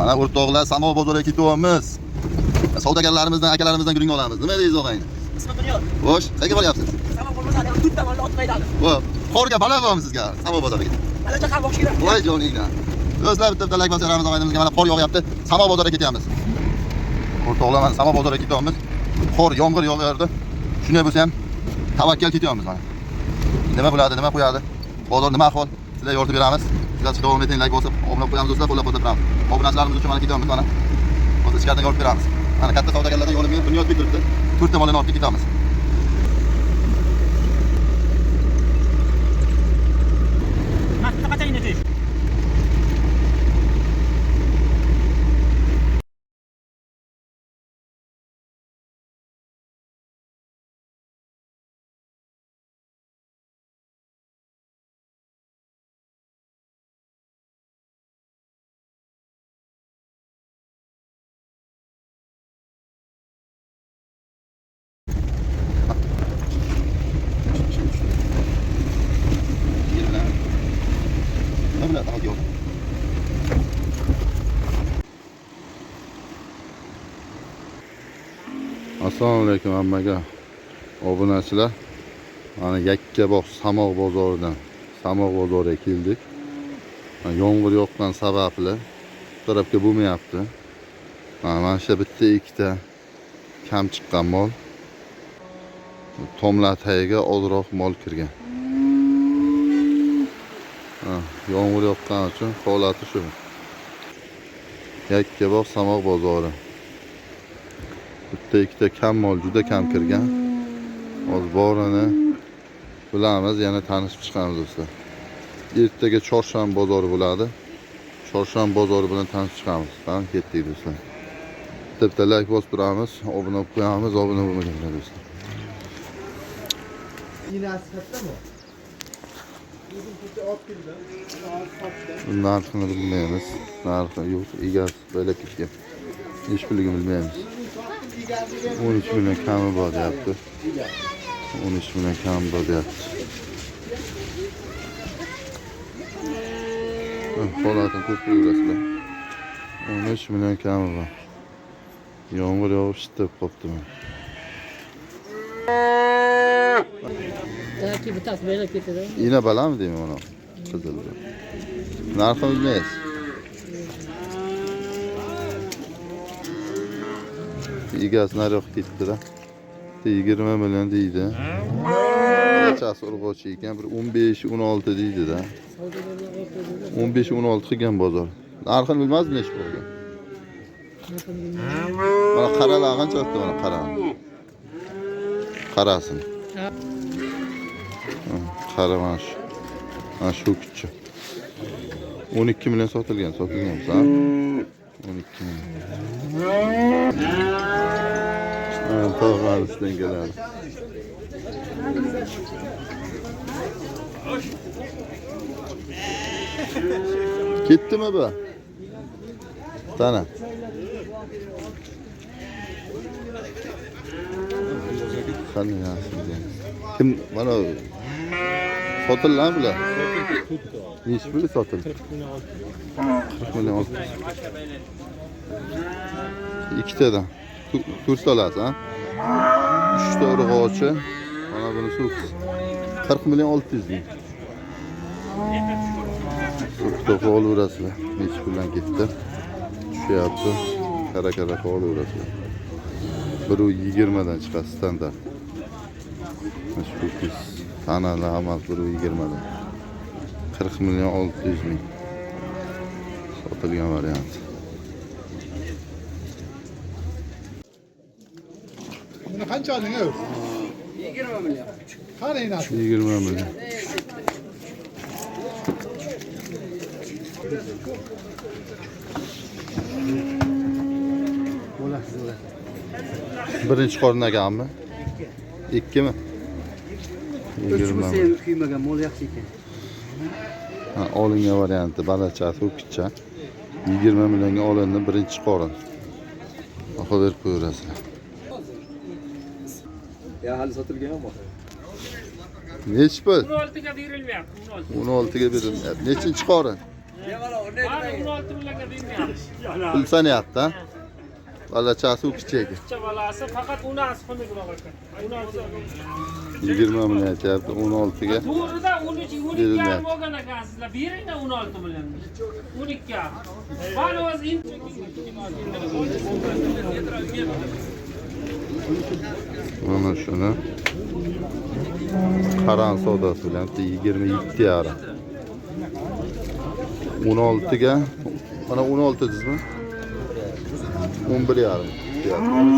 Mana o'rtoqlar Samo bozoriga ketyapmiz. Savdogarlarimizdan, akalarimizdan gulingni olamiz. Nima deysiz og'ayni? Ismi Dunyo. Xo'sh, qayerga boryapsiz? Samo bozoriga to'rtta mol otib qo'yadi. Xo'p, qorga balo bormi sizga? Samo bozoriga. Malacha ham o'xshaydi. Voy joningdan. Do'stlar, bitta like bosaramiz og'aynimizga. Mana qor yog'yapti. Samo bozoriga ketyapmiz. O'rtoqlar, mana Samo bozoriga ketyapmiz. Qor, yomg'ir yog'yapti. Shunday bo'lsa ham tavakkal ketyapmiz mana. Nima bo'ladi, nima qo'yadi? Bozor nima ahvol? Sizlarga yoritib beramiz. Sizlar davom eting, like bosib, obuna qo'yamiz do'stlar, qo'llab-quvvatlab turamiz. Obunachilarimiz uchun mana ketyapmiz mana. Hozir ichkaridan yoritib beramiz. Mana katta savdogarlardan yo'lim men Bunyodbek turibdi. 4 ta molini olib ketamiz. Maktabga qachon yetish? Assalomu alaykum hammaga obunachilar. Mana Yakkabog' Samoq bozoridan Samoq bozoriga keldik. Yomg'ir yoqqan sababli bu tarafga bo'lmayapti. Mana shu bitta ikkita kam chiqqan mol. Tomlar tagiga ozroq mol kirgan. Yomg'ir yoqqani uchun holati shu. Yakkabog' Samoq bozori. Bitta ikkita kam mol juda kam kirgan. Hozir borini bilamiz, yana tanishib chiqamiz do'stlar. Ertaga Chorshanba bozori bo'ladi. Chorshanba bozori bilan tanishib chiqamiz. Qani ketdik do'stlar. Bitta like bosib turamiz, obuna bo'lib qo'yamiz, obuna bo'lmaganlar do'stlar. Narxini bilmaymiz. Narxi yo'q, egasi bo'lib ketgan. Hech birligini bilmaymiz. 13 milyon kami bor deyapti. 13 milyon kami bor deyapti. Holatini ko'rib ko'rasizlar. 13 milyon kami bor. Yomg'ir yog'ib shitib qopti mana. Yoki bittasi bo'lib ketadi. Ina balammi deyman mana. Qizil. Narxini bilmaysiz. Egasi nariyoqqa ketdi-da. 20 million deydi. Qachasi urg'ochi ekan, bir 15-16 deydi-da. 15-16 qilgan bozor. Narxini bilmasmi nech bo'lgan? Mana qaralar qancha otdi mana qarani. Qarasin. Qara mana shu. Mana shu kichki. 12 million sotilgan, ha? 12 million. Tog'alisdan keladi. Ketdimi bu? Tana. Qani yaxshi. Kim mana sotilgan bular? Nech pul sotildi? 40 million oldi. Ikkitadan. Kurs olasiz, ha? 3 ta urg'ochi. Mana buni so'kis. 40 million 600 ming. To'g'ri olaverasizlar. Nech puldan ketdi? Tushyapti. Qara-qara olaverasizlar. 120 dan chiqadi standart. So'kis. Tanalar hammasi 120 dan. 40 million 600 ming. Sotilgan variant. Qancha oldingiz? 20 million. Qarang, 20 million. Birinchi qornaganmi? Ikkimi? 20 million. Kuymagan mol yaxshi ekan. Ha, olingan varianti balachasi o'kicha. 20 millionga olindi birinchi qorin. Baho berib qo'yasizlar. Ya hali sotilganmi? Nech pul? 16 ga berilmayapti, 16. 16 ga berilmayapti. Nechinchi qorin? Bari 16 millionga bermayapti. Pul sanayapti, ha? Balachasi u kichik. Kichcha balasi faqat 16 pullik bo'larkan. 16. 20 million aytyapti, 16 ga. To'g'rida 12 yarim olgan ekansizlar. Beringlar 16 millionni. 12 yarim. Bari o'zi Mana shuni qaran savdosi bilan 27 yarim. 16 ga, mana 16 dedizmi? 11 yarim.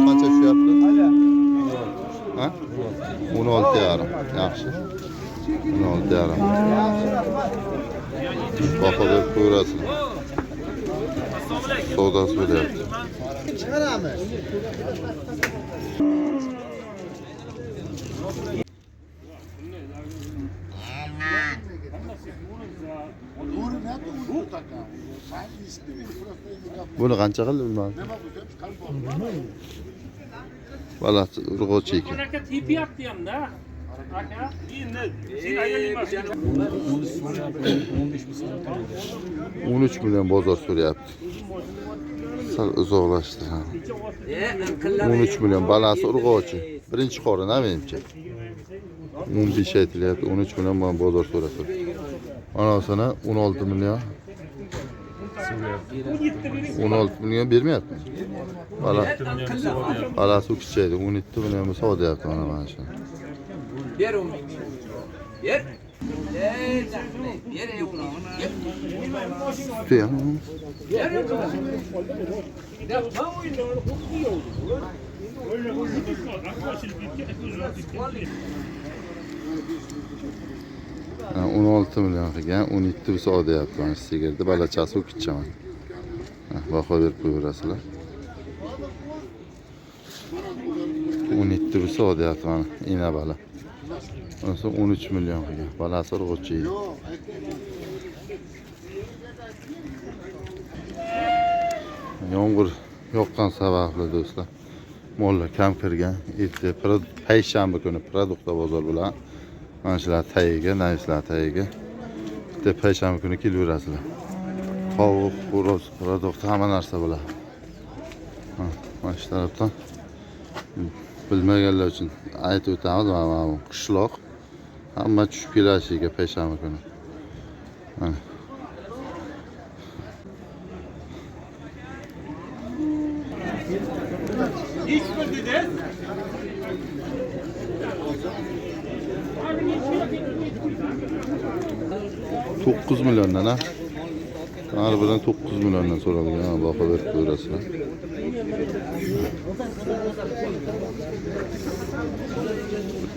Qancha tushyapti? Ha? 16 yarim. Yaxshi. 16 yarim. Baho berib ko'rasiz. Savdosi bo'lyapti. Chiqaramiz. Buni qancha qildi bilmadim. Balasi urg'ochi ekan. aka tepyapti ham-da. Aka, endi sen ayol emas. 13 million bozor so'rayapti. Sal uzoqlashdi. 13 million balasi urg'ochi. Birinchi qorin-a menimcha. 15 aytilyapti, 13 million bilan bozor so'rasa. Anasini 16 million. 16 million bermayapti. Balasi u kichaydi, 17 million bo'lsa deyapti mana shu. Ber 10 ming. Ber. Ber yo'qlar. Tuya. Ha, 16 million qilgan, 17 bo'lsa deyapti mana shu sigirni balachasi u kichaman. Baho berib qo'yaverasizlar. 17 bo'lsa deyapti mana ina bala. Onasi 13 million qilgan. Balasi urg'ochi. Yomg'ir yoqqan sababli do'stlar, mollar kam kirgan. Erta payshanba kuni produktda bozor bilan mana shular tagiga, nayslar tagiga. Bitta payshanba kuni kelaverasizlar. Qovoq, xo'roz, produktda hamma narsa bo'ladi. Mana shu tarafdan bilmaganlar uchun aytib o'tamiz, mana bu qishloq hamma tushib kelashiga payshanba kuni. Mana 9 milyondan ha. Har biridan 9 milyondan so'ralgan, baho berib qo'yasizlar.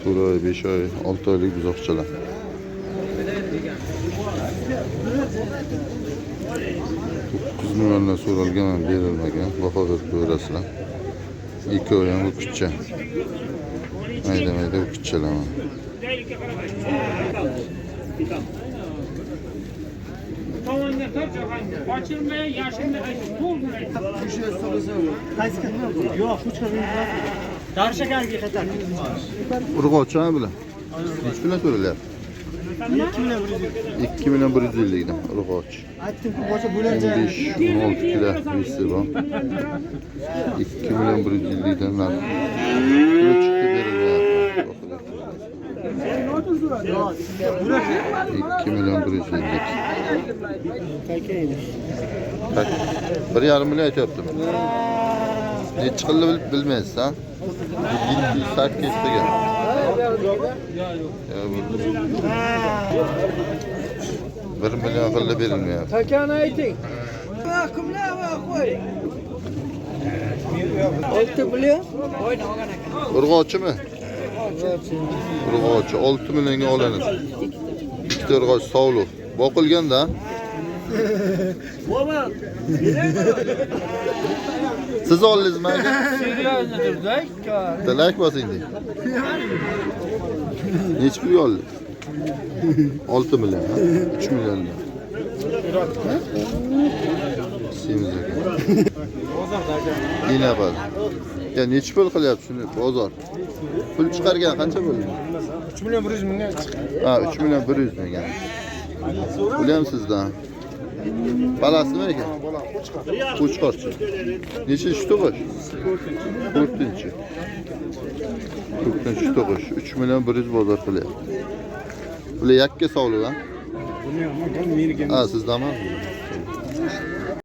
To'rt oy, 5 oy, 6 oylik buzoqchalar. Milyondan so'ralgan, berilmagan, baho berib qo'yasizlar. 2 oy ham bu kuchcha. Mayda-mayda kuchchalar. Tovonga tur jo'g'anga. Ochilmay, yashilmay, to'lmay. Yo'q, Darshaganga qatar. Urg'ochi ha bular. Nech bilan so'ralyapti? 2 million 150 dan urg'ochi. Aytdim-ku, boshqa bo'lardi. 16 kilo visi bor. 2 million 150 dan narx. Chiqib berilmayapti. 2 million 150. Bir yarim million aytyaptimi? Nechi qildi bilmaysiz ha? 708 degan. Bir million qildi berilmayapti. Takani ayting. Kimlar va qo'y. 6 million. Urg'ochimi? Urg'ochi 6 millionga olinadi. Ikkita urg'och sog'liq. Boqilganda. Baba. Siz oldingizmi aka? Seriyozdir, Tilak bosing deng. Nechi pulga oldingiz? 6 million, 3 milliondan. Semiz aka. Yine bor. Ya nechi pul qilyapti shuni bozor? Pul chiqargan qancha bo'ldi? 3 million 100 mingga chiqdi. Ha, 3 million 100 degan. Bilyapsizda. Balası nima ekan? Qo'chqorchi. Nechinchi tug'ish? 4-chi. 4-chi tug'ish. 3 million 100 bozor qilyapti. Bular yakka sog'liq, ha? Ha, sizdami?